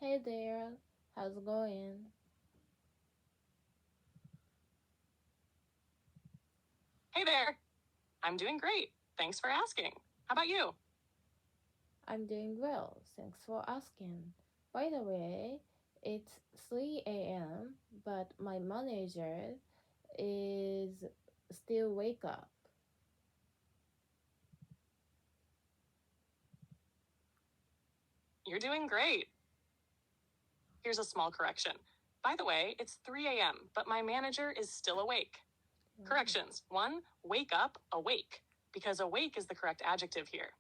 Hey there, how's it going? Hey there. I'm doing great. Thanks for asking. How about you? I'm doing well, thanks for asking. By the way, it's 3 a.m., but my manager is still wake up. You're doing great. Here's a small correction. By the way, it's 3 a.m., but my manager is still awake. Corrections. 1. Wake up, awake, because awake is the correct adjective here.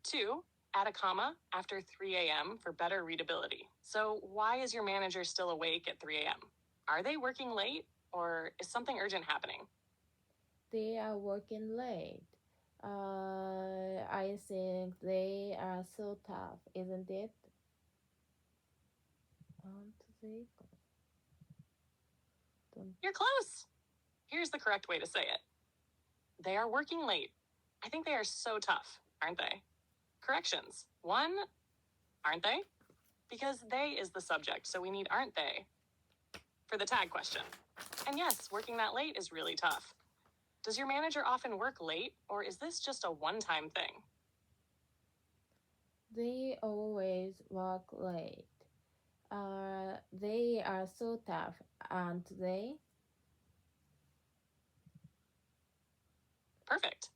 2. Add a comma after 3 a.m. for better readability. So, why is your manager still awake at 3 a.m.? Are they working late, or is something urgent happening? They are working late. I think they are so tough, isn't it? You're close. Here's the correct way to say it. They are working late. I think they are so tough, aren't they? Corrections. 1, aren't they? Because they is the subject, so we need aren't they for the tag question. And yes, working that late is really tough. Does your manager often work late, or is this just a one-time thing? They always work late. They are so tough, aren't they? Perfect.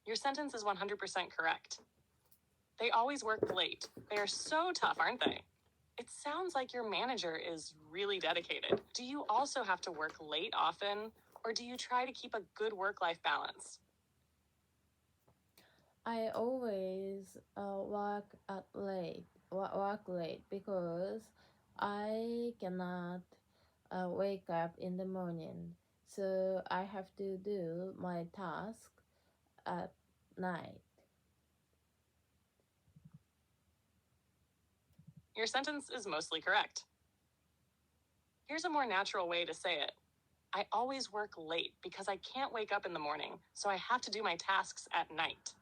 Your sentence is 100% correct. They always work late. They are so tough, aren't they? It sounds like your manager is really dedicated. Do you also have to work late often, or do you try to keep a good work-life balance? I always work late because I cannot wake up in the morning. So I have to do my task at night. Your sentence is mostly correct. Here's a more natural way to say it. I always work late because I can't wake up in the morning, so I have to do my tasks at night.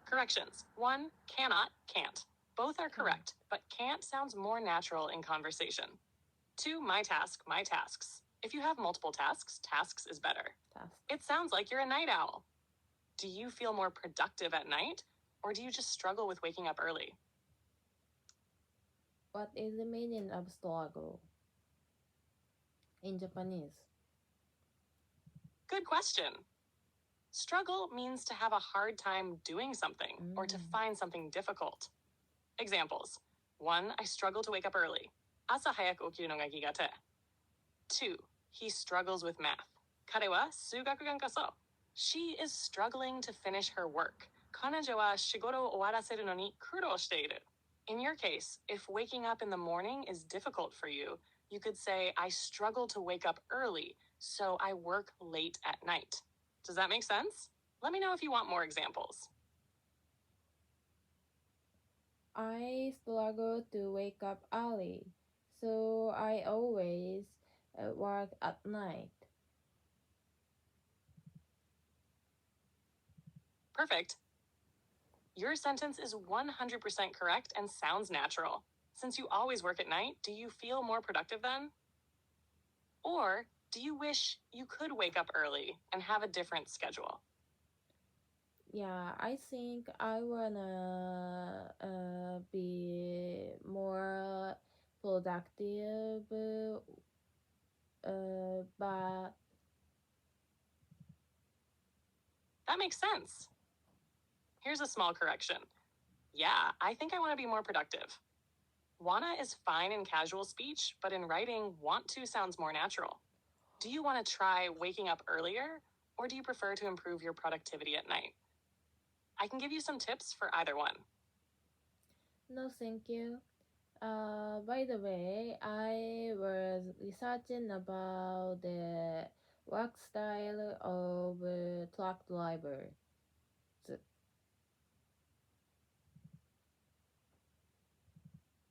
Corrections. 1, cannot, can't. Both are correct, but can't sounds more natural in conversation. 2, my task, my tasks. If you have multiple tasks, tasks is better. It sounds like you're a night owl. Do you feel more productive at night, or do you just struggle with waking up early? What is the meaning of struggle in Japanese? Good question. Struggle means to have a hard time doing something or to find something difficult. Examples. 1, I struggle to wake up early. 朝早く起きるのが苦手. 2, he struggles with math. 彼は数学が下手. She is struggling to finish her work. 彼女は仕事を終わらせるのに苦労している. In your case, if waking up in the morning is difficult for you, you could say, I struggle to wake up early, so I work late at night. Does that make sense? Let me know if you want more examples. I struggle to wake up early, so I always work at night. Perfect. Your sentence is 100% correct and sounds natural. Since you always work at night, do you feel more productive then? Or do you wish you could wake up early and have a different schedule? Yeah, I think I wanna be more productive, but That makes sense. Here's a small correction. Yeah, I think I want to be more productive. Wanna is fine in casual speech, but in writing, want to sounds more natural. Do you want to try waking up earlier, or do you prefer to improve your productivity at night? I can give you some tips for either one. no, thank you. By the way, I was researching about the work style of truck driver.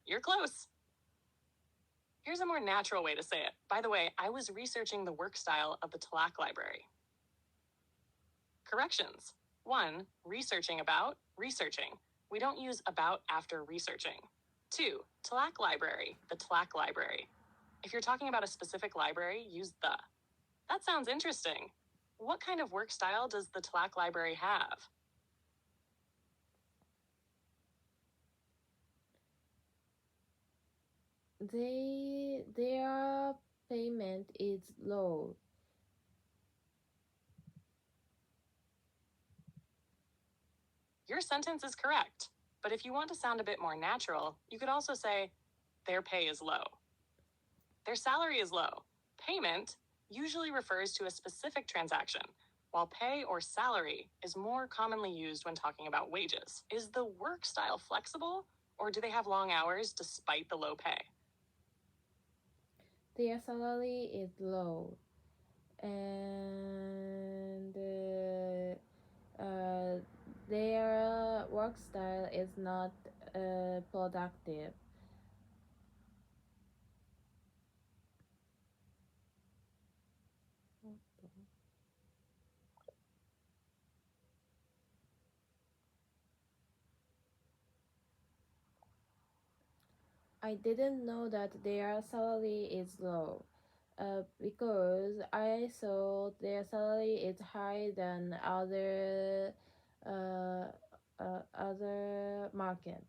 You're close. Here's a more natural way to say it. By the way, I was researching the work style of the Tlak library. Corrections. 1, researching about, researching. We don't use about after researching. 2. TLAC library, the TLAC library. If you're talking about a specific library, use the. That sounds interesting. What kind of work style does the TLAC library have? Their payment is low. Your sentence is correct, but if you want to sound a bit more natural, you could also say, their pay is low. Their salary is low. Payment usually refers to a specific transaction, while pay or salary is more commonly used when talking about wages. Is the work style flexible, or do they have long hours despite the low pay? Their salary is low, and their work style is not productive. I didn't know that their salary is low. Because I saw their salary is higher than other market.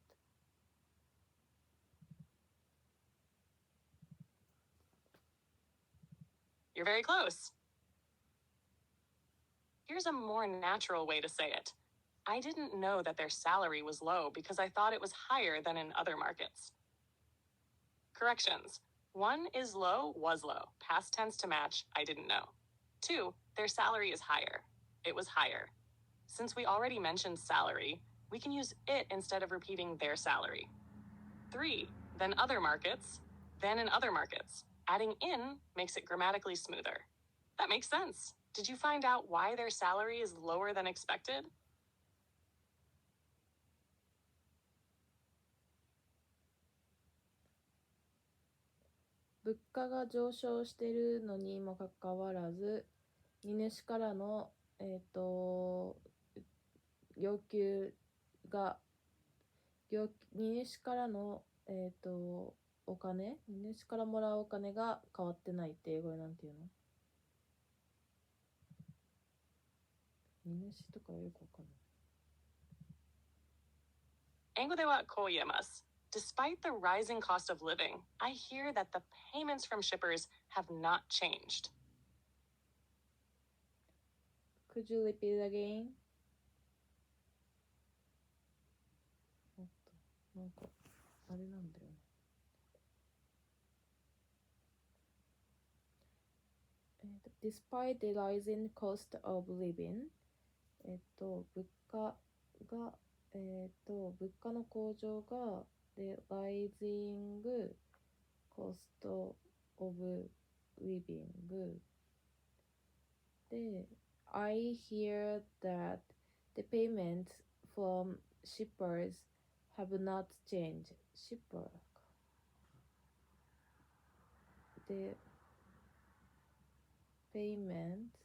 You're very close. Here's a more natural way to say it. I didn't know that their salary was low because I thought it was higher than in other markets. Corrections. 1 is low, was low. Past tense to match, I didn't know. 2, their salary is higher. It was higher. Since we already mentioned salary, we can use it instead of repeating their salary. 3, then other markets, then in other markets. Adding in makes it grammatically smoother. That makes sense. Did you find out why their salary is lower than expected?物価が上昇しているのにもかかわらず、荷主からの、要求が荷主からの、お金荷主からもらうお金が変わってないって英語でなんて言うの？荷主とかよくわかんない。英語ではこう言えます。Despite the rising cost of living, I hear that the payments from shippers have not changed. Could you repeat it again? なんかあれなんだよね。Despite the rising cost of living, 物価が、物価の向上が the rising cost of living で I hear that the payments from shippers have not changed. Shipper で payment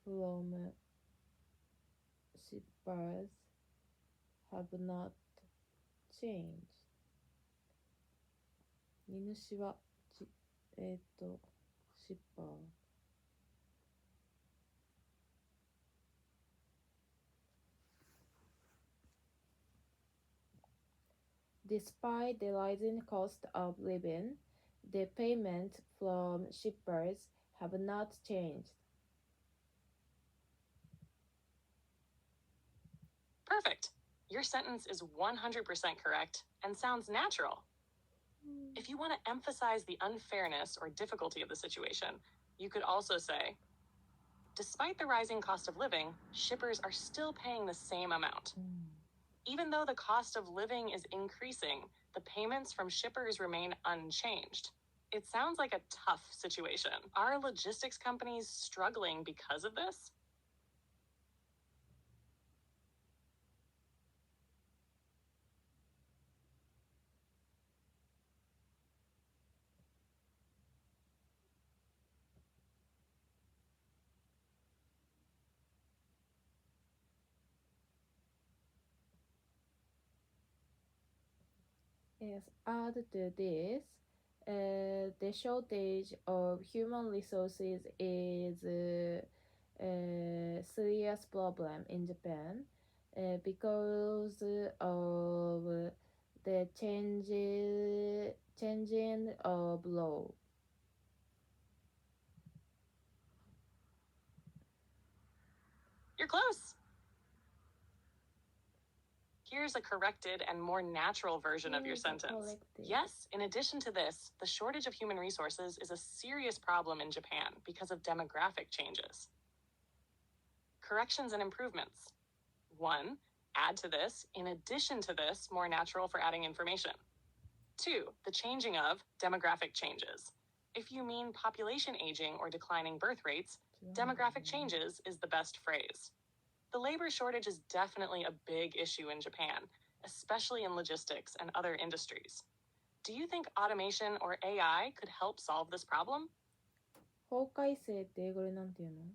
from shippers have not changed. 荷主はシッパー。Despite the rising cost of living, the payments from shippers have not changed. Perfect. Your sentence is 100% correct and sounds natural. If you want to emphasize the unfairness or difficulty of the situation, you could also say, despite the rising cost of living, shippers are still paying the same amount. Even though the cost of living is increasing, the payments from shippers remain unchanged. It sounds like a tough situation. Are logistics companies struggling because of this? Yes, add to this, the shortage of human resources is a serious problem in Japan because of the changing of law. You're close. Here's a corrected and more natural version of your sentence. Yes, in addition to this, the shortage of human resources is a serious problem in Japan because of demographic changes. Corrections and improvements. 1. Add to this, in addition to this, more natural for adding information. 2. The changing of demographic changes. If you mean population aging or declining birth rates, demographic changes is the best phrase. The labor shortage is definitely a big issue in Japan, especially in logistics and other industries. Do you think automation or AI could help solve this problem? 法改正って英語でなんて言うの？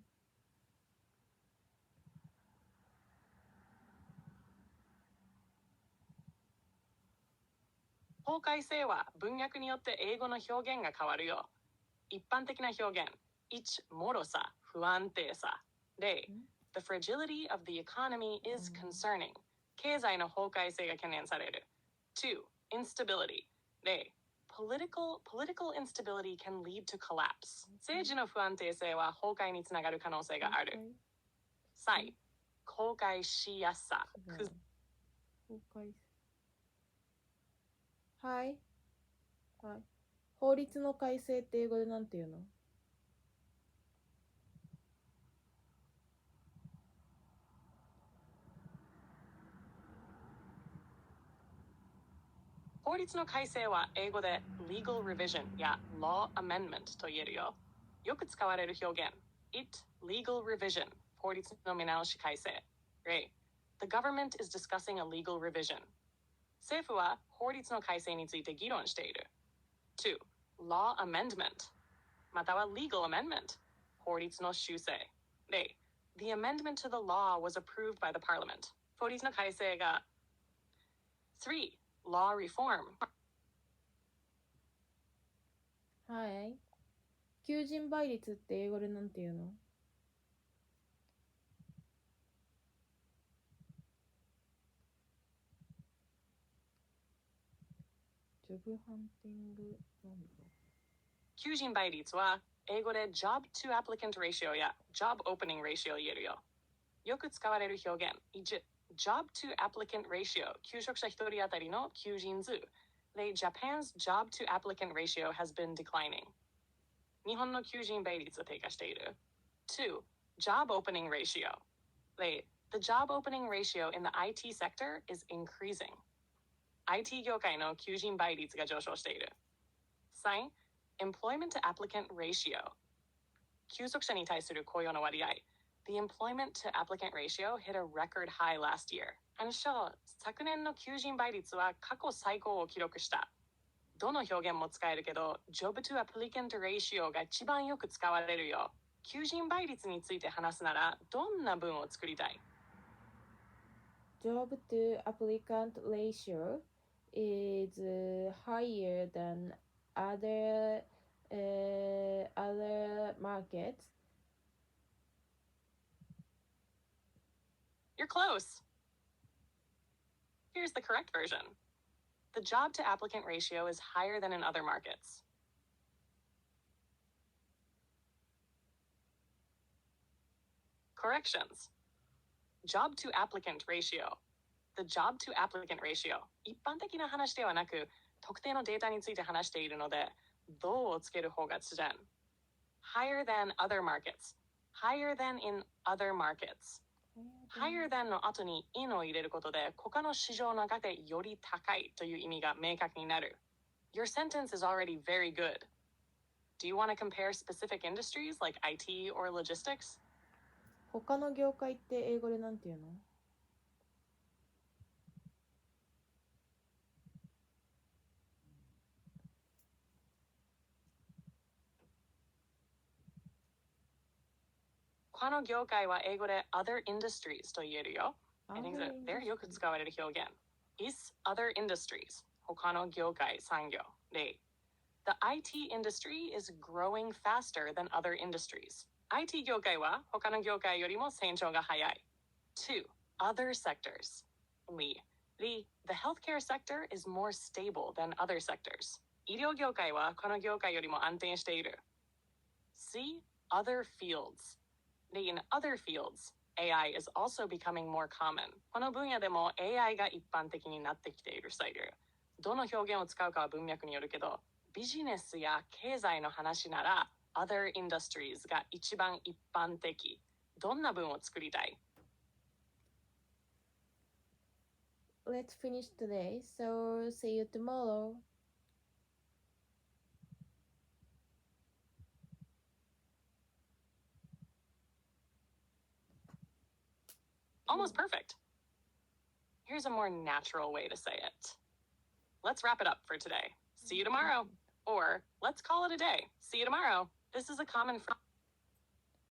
法改正は文脈によって英語の表現が変わるよ。一般的な表現、1、脆さ、不安定さ。例、The fragility of the economy is concerning. 経済の崩壊性が懸念される。2. Instability. 例、political instability can lead to collapse. 政治の不安定性は崩壊につながる可能性がある。3. 公開しやすさ。はい。法律の改正って英語でなんて言うの？法律の改正は英語で legal revision や law amendment と言えるよ。よく使われる表現 it legal revision 法律の見直し改正。例 The government is discussing a legal revision. 政府は法律の改正について議論している。2. Law amendment または legal amendment 法律の修正。例 The amendment to the law was approved by the parliament. 法律の改正が。3. Law reform はい。求人倍率って英語でなんて言うの？ジョブハンティングなんだ。求人倍率は英語で job to applicant ratio や job opening ratio 言えるよ。よく使われる表現 1. Job to applicant ratio 求職者一人当たりの求人数。例 Japan's job to applicant ratio has been declining. 日本の求人倍率は低下している。2. Job opening ratio. 例 The job opening ratio in the IT sector is increasing. IT 業界の求人倍率が上昇している。3. Employment to applicant ratio. 求職者に対する雇用の割合。The employment to applicant ratio hit a record high last year. 昨年の求人倍率は過去最高を記録した。どの表現も使えるけど、job to applicant ratio が一番よく使われるよ。求人倍率について話すなら、どんな文を作りたい？ Job to applicant ratio is higher than other markets. You're close. Here's the correct version. The job to applicant ratio is higher than in other markets. Corrections. Job to applicant ratio. The job to applicant ratio. 一般的な話ではなく、特定のデータについて話しているので、though をつける方が自然。Higher than other markets. Higher than in other markets. Higher than の後に in を入れることで、他の市場の中でより高いという意味が明確になる。Your sentence is already very good. Do you want to compare specific industries like IT or logistics? 他の業界って英語でなんて言うの？他の業界は英語で other industries と言えるよ。there よく使われる表現。is other industries 他の業界産業。例 The IT industry is growing faster than other industries. IT 業界は他の業界よりも成長が早い。2. Other sectors. Lee, the healthcare sector is more stable than other sectors. 医療業界はこの業界よりも安定している。C. Other fields. In other fields, AI is also becoming more common. この分野でも AI が一般的になってきているスタイル。どの表現を使うかは文脈によるけど、ビジネスや経済の話なら other industries が一番一般的。どんな文を作りたい？ Let's finish today, so see you tomorrow. Almost perfect. Here's a more natural way to say it. Let's wrap it up for today. See you tomorrow. Or let's call it a day. See you tomorrow. This is a common phrase.